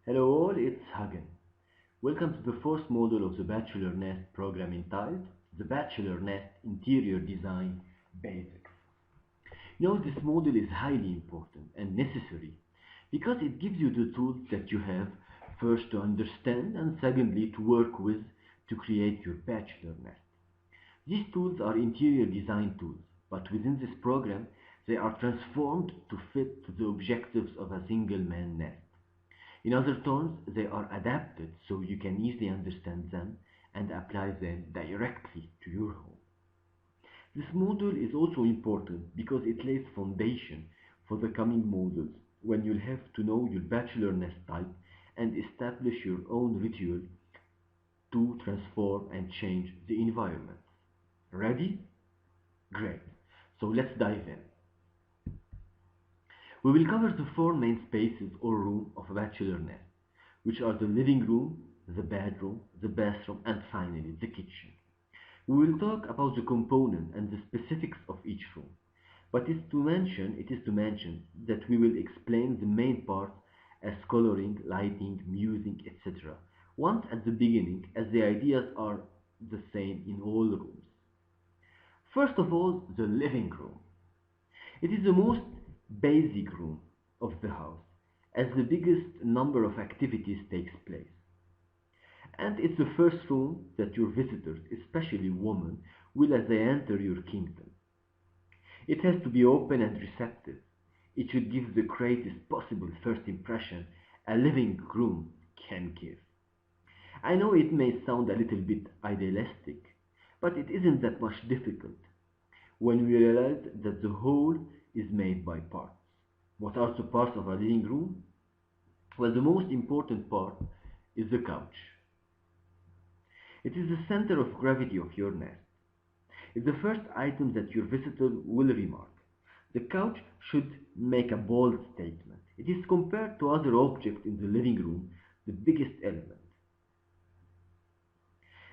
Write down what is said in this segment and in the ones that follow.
Hello all, it's Hagen. Welcome to the fourth module of the Bachelor Nest program entitled The Bachelor Nest Interior Design Basics. This module is highly important and necessary because it gives you the tools that you have first to understand and secondly to work with to create your bachelor nest. These tools are interior design tools, but within this program they are transformed to fit the objectives of a single man nest. In other terms, they are adapted so you can easily understand them and apply them directly to your home. This module is also important because it lays foundation for the coming modules when you'll have to know your bachelor nest type and establish your own ritual to transform and change the environment. Ready? Great. So let's dive in. We will cover the four main spaces or room of a bachelor nest, which are the living room, the bedroom, the bathroom, and finally the kitchen. We will talk about the component and the specifics of each room, but it is to mention that we will explain the main parts as coloring, lighting, music, etc. once at the beginning, as the ideas are the same in all rooms. First of all, the living room. It is the most basic room of the house, as the biggest number of activities takes place. And it's the first room that your visitors, especially women, will as they enter your kingdom. It has to be open and receptive. It should give the greatest possible first impression a living room can give. I know it may sound a little bit idealistic, but it isn't that much difficult when we realize that the whole is made by parts. What are the parts of a living room? Well, the most important part is the couch. It is the center of gravity of your nest. It's the first item that your visitor will remark. The couch should make a bold statement. It is compared to other objects in the living room the biggest element.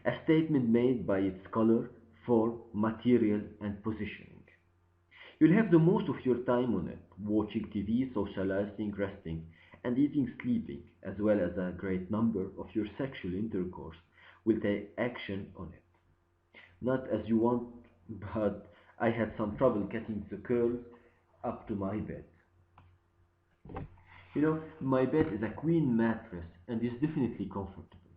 A statement made by its color, form, material, and positioning. You'll have the most of your time on it, watching TV, socializing, resting, and even sleeping, as well as a great number of your sexual intercourse will take action on it. Not as you want, but I had some trouble getting the curls up to my bed. My bed is a queen mattress and is definitely comfortable.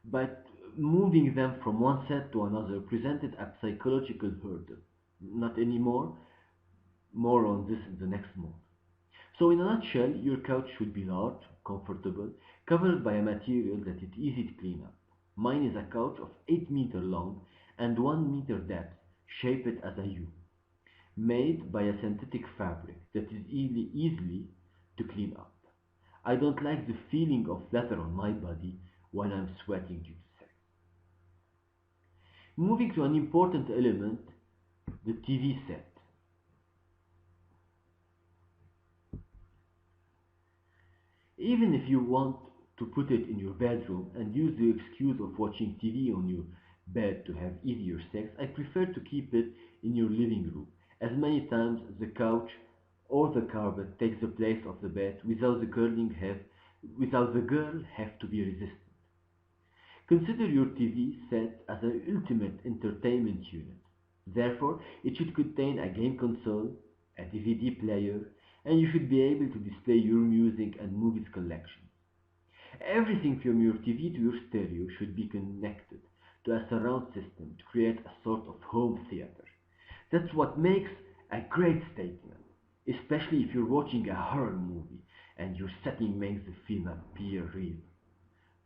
But moving them from one set to another presented a psychological hurdle. Not anymore. More on this in the next month. So in a nutshell, your couch should be large, comfortable, covered by a material that is easy to clean up. Mine is a couch of 8 meters long and 1 meter depth, shaped as a U, made by a synthetic fabric that is easily to clean up. I don't like the feeling of leather on my body when I'm sweating due to sex. Moving to an important element, the TV set. Even if you want to put it in your bedroom and use the excuse of watching TV on your bed to have easier sex, I prefer to keep it in your living room, as many times the couch or the carpet takes the place of the bed without the girl have to be resistant. Consider your TV set as an ultimate entertainment unit. Therefore, it should contain a game console, a DVD player, and you should be able to display your music and movies collection. Everything from your TV to your stereo should be connected to a surround system to create a sort of home theater. That's what makes a great statement, especially if you're watching a horror movie and your setting makes the film appear real.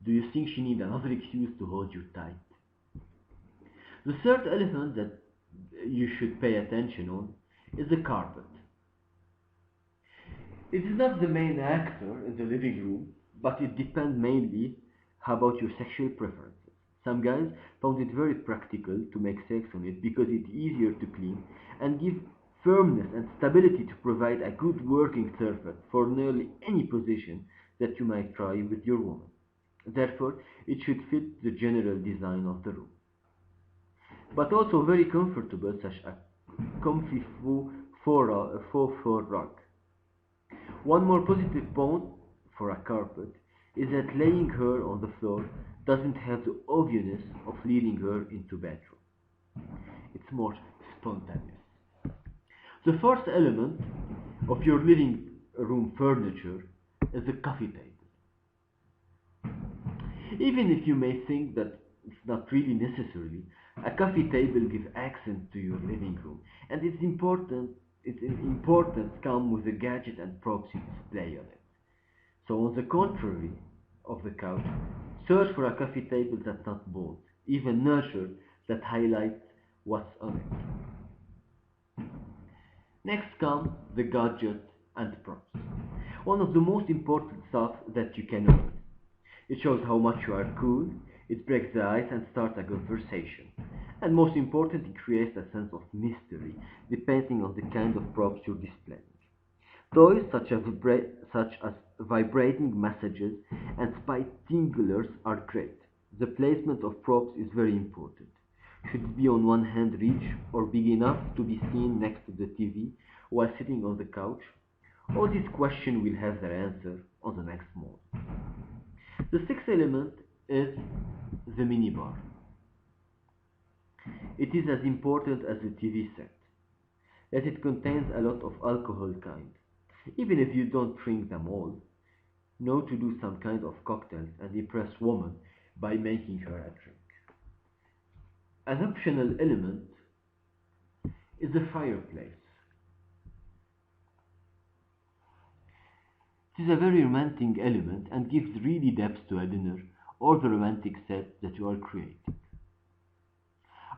Do you think she needs another excuse to hold you tight? The third element that you should pay attention on is the carpet. It is not the main actor in the living room, but it depends mainly about your sexual preferences. Some guys found it very practical to make sex on it because it's easier to clean and give firmness and stability to provide a good working surface for nearly any position that you might try with your woman. Therefore, it should fit the general design of the room, but also very comfortable, such a comfy faux fur rug. One more positive point for a carpet is that laying her on the floor doesn't have the obviousness of leading her into bedroom. It's more spontaneous. The first element of your living room furniture is the coffee table. Even if you may think that it's not really necessary, a coffee table gives accent to your living room, and it's important come with a gadget and props you display on it. So on the contrary of the couch, search for a coffee table that's not bold, even nurtured, that highlights what's on it. Next come the gadget and props. One of the most important stuff that you can own. It shows how much you are cool, it breaks the ice and starts a conversation. And most important, it creates a sense of mystery, depending on the kind of props you're displaying. Toys such as vibrating messages and spy tinglers are great. The placement of props is very important. Should it be on one hand reach or big enough to be seen next to the TV while sitting on the couch? All these questions will have their answer on the next mode. The sixth element is the minibar. It is as important as the TV set, as it contains a lot of alcohol kind. Even if you don't drink them all, know to do some kind of cocktails and impress woman by making her a drink. An optional element is the fireplace. It is a very romantic element and gives really depth to a dinner or the romantic set that you are creating.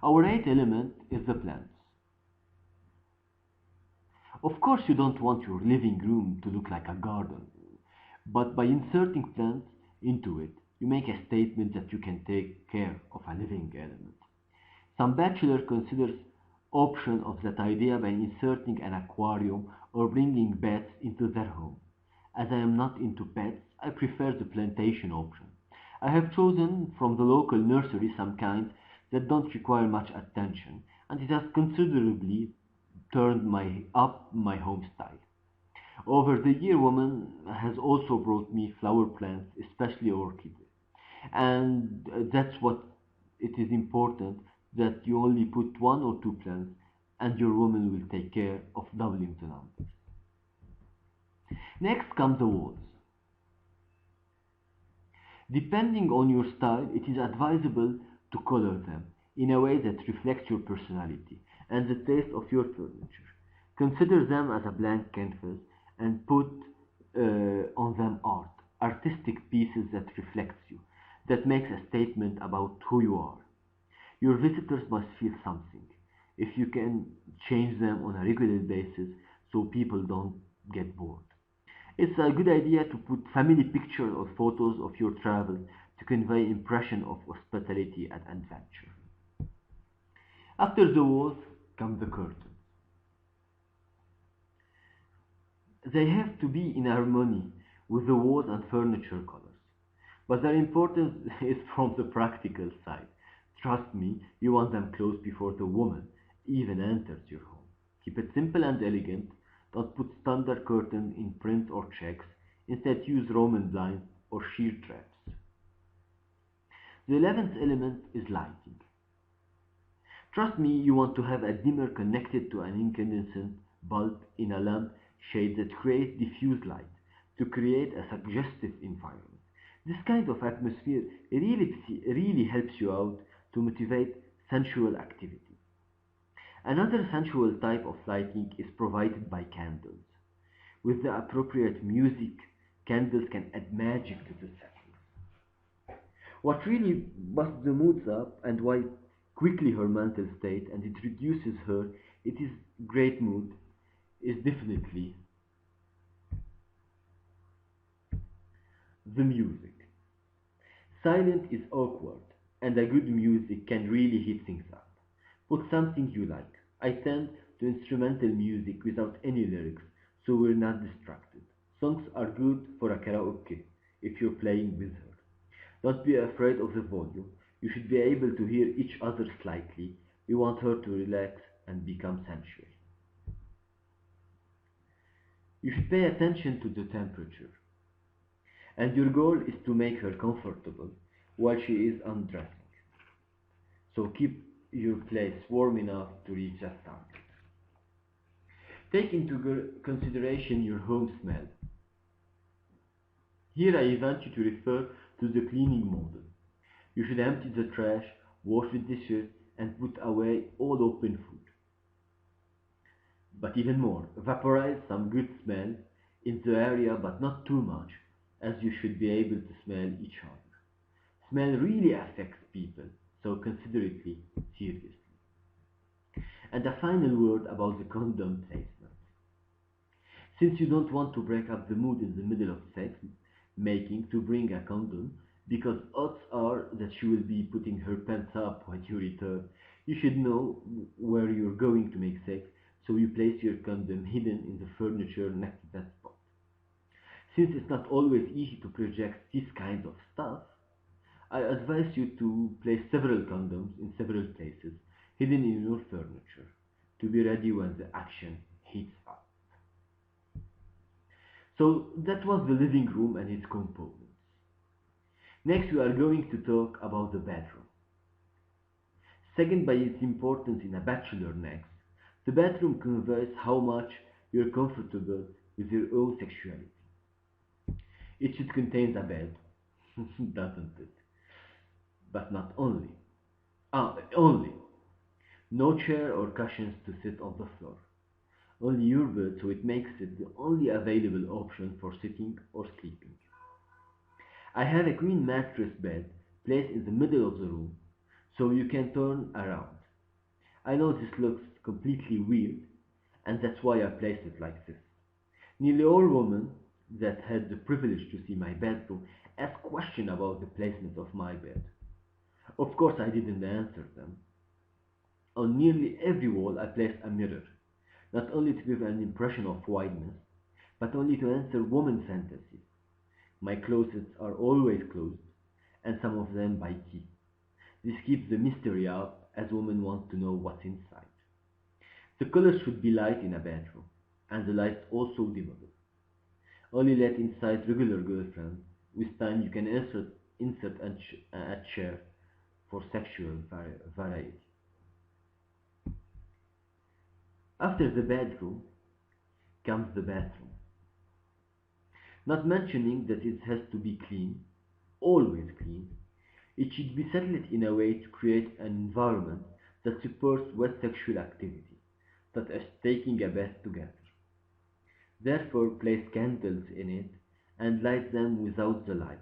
Our eighth element is the plants. Of course, you don't want your living room to look like a garden, but by inserting plants into it, you make a statement that you can take care of a living element. Some bachelor considers option of that idea by inserting an aquarium or bringing pets into their home. As I am not into pets, I prefer the plantation option. I have chosen from the local nursery some kinds that don't require much attention, and it has considerably turned up my home style. Over the year, woman has also brought me flower plants, especially orchids, and that's what it is important that you only put one or two plants, and your woman will take care of doubling the numbers. Next come the walls. Depending on your style, it is advisable to color them in a way that reflects your personality and the taste of your furniture. Consider them as a blank canvas and put on them artistic pieces that reflects you, that makes a statement about who you are. Your visitors must feel something. If you can change them on a regular basis so people don't get bored. It's a good idea to put family pictures or photos of your travel to convey impression of hospitality and adventure. After the walls come the curtains. They have to be in harmony with the walls and furniture colors. But their importance is from the practical side. Trust me, you want them closed before the woman even enters your home. Keep it simple and elegant. Don't put standard curtains in prints or checks. Instead, use Roman blinds or sheer drapes. The 11th element is lighting. Trust me, you want to have a dimmer connected to an incandescent bulb in a lamp shade that creates diffuse light to create a suggestive environment. This kind of atmosphere really helps you out to motivate sensual activity. Another sensual type of lighting is provided by candles. With the appropriate music, candles can add magic to the setting. What really busts the moods up and why quickly her mental state and it reduces her, it is great mood, is definitely the music. Silent is awkward, and a good music can really heat things up. Put something you like. I tend to instrumental music without any lyrics, so we're not distracted. Songs are good for a karaoke if you're playing with her. Don't be afraid of the volume. You should be able to hear each other slightly. You want her to relax and become sensual. You should pay attention to the temperature. And your goal is to make her comfortable while she is undressing. So keep your place warm enough to reach that target. Take into consideration your home smell. Here I want you to refer to the cleaning model. You should empty the trash, wash the dishes, and put away all open food. But even more, vaporize some good smell in the area, but not too much, as you should be able to smell each other. Smell really affects people, so consider it seriously. And a final word about the condom placement. Since you don't want to break up the mood in the middle of sex making to bring a condom, because odds are that she will be putting her pants up when you return, you should know where you're going to make sex, so you place your condom hidden in the furniture next to that spot. Since it's not always easy to project this kind of stuff, I advise you to place several condoms in several places, hidden in your furniture, to be ready when the action heats up. So that was the living room and its components. Next we are going to talk about the bedroom. Second by its importance in a bachelor next, the bedroom conveys how much you're comfortable with your own sexuality. It should contain a bed, doesn't it? But not only. Only. No chair or cushions to sit on the floor. Only your bed, so it makes it the only available option for sitting or sleeping. I have a queen mattress bed placed in the middle of the room, so you can turn around. I know this looks completely weird, and that's why I placed it like this. Nearly all women that had the privilege to see my bedroom asked questions about the placement of my bed. Of course, I didn't answer them. On nearly every wall, I placed a mirror, not only to give an impression of wideness, but only to answer woman fantasies. My closets are always closed, and some of them by key. This keeps the mystery up, as women want to know what's inside. The colors should be light in a bedroom, and the lights also dimmable. Only let inside regular girlfriends. With time you can insert a chair for sexual variety. After the bedroom comes the bathroom. Not mentioning that it has to be clean, always clean, it should be settled in a way to create an environment that supports wet sexual activity, such as taking a bath together. Therefore, place candles in it and light them without the lights.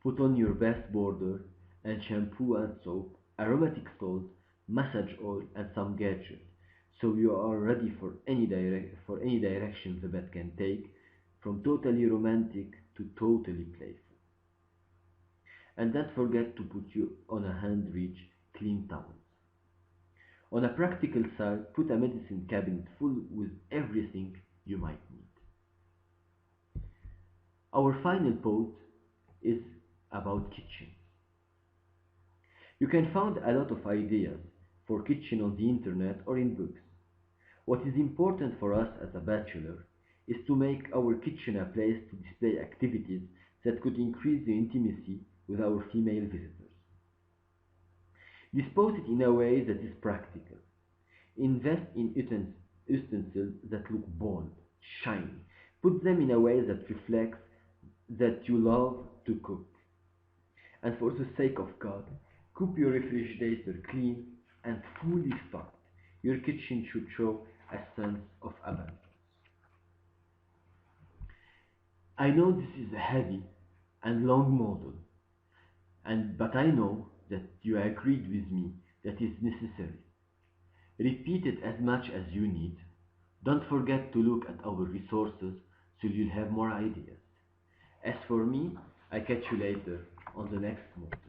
Put on your bath border and shampoo and soap, aromatic salt, massage oil, and some gadget, so you are ready for for any direction the bath can take, from totally romantic to totally playful. And don't forget to put you on a hand reach clean towels. On a practical side, put a medicine cabinet full with everything you might need. Our final point is about kitchen. You can find a lot of ideas for kitchen on the internet or in books. What is important for us as a bachelor is to make our kitchen a place to display activities that could increase the intimacy with our female visitors. Dispose it in a way that is practical. Invest in utensils that look bold, shiny. Put them in a way that reflects that you love to cook. And for the sake of God, keep your refrigerator clean and fully stocked. Your kitchen should show a sense of abundance. I know this is a heavy and long model, but I know that you agreed with me that it's necessary. Repeat it as much as you need. Don't forget to look at our resources so you'll have more ideas. As for me, I catch you later on the next model.